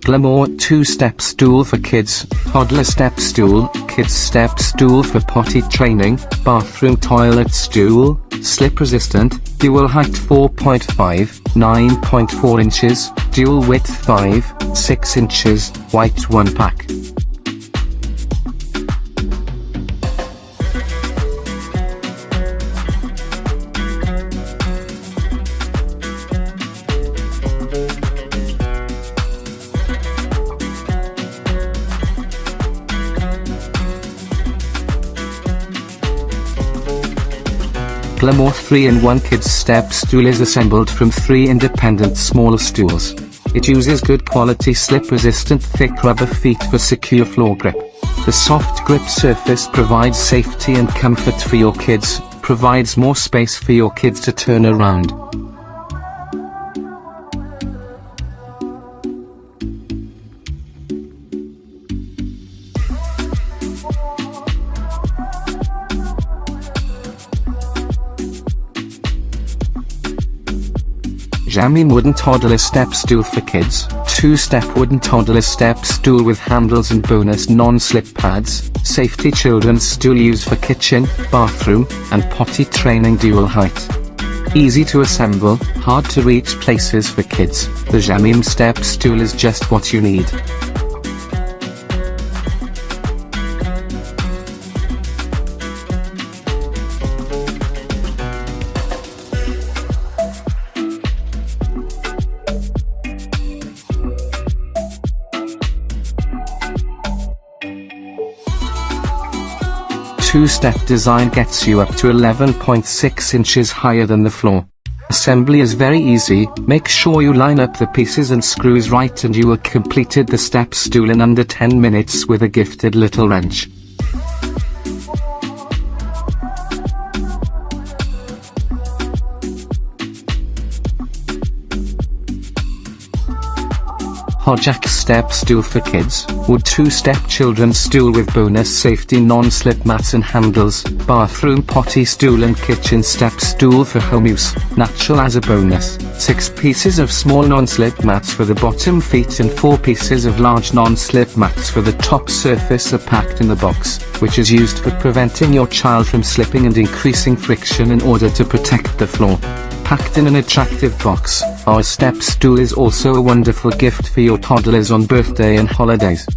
Glamore 2-step stool for kids, toddler step stool, kids step stool for potty training, bathroom toilet stool, slip resistant, dual height 4.5, 9.4 inches, dual width 5, 6 inches, white 1 pack. Glamore 3-in-1 Kids Step Stool is assembled from 3 independent small stools. It uses good quality slip-resistant thick rubber feet for secure floor grip. The soft grip surface provides safety and comfort for your kids, provides more space for your kids to turn around. GEMEM wooden toddler step stool for kids, 2-step wooden toddler step stool with handles and bonus non-slip pads, safety children's stool used for kitchen, bathroom, and potty training dual height. Easy to assemble, hard to reach places for kids, the GEMEM step stool is just what you need. Two-step design gets you up to 11.6 inches higher than the floor. Assembly is very easy, make sure you line up the pieces and screws right and you will completed the step stool in under 10 minutes with a gifted little wrench. HAJACK step stool for kids, wood 2-step children's stool with bonus safety non-slip mats and handles, bathroom potty stool and kitchen step stool for home use, natural as a bonus, 6 pieces of small non-slip mats for the bottom feet and 4 pieces of large non-slip mats for the top surface are packed in the box, which is used for preventing your child from slipping and increasing friction in order to protect the floor. Packed in an attractive box, our step stool is also a wonderful gift for your toddlers on birthday and holidays.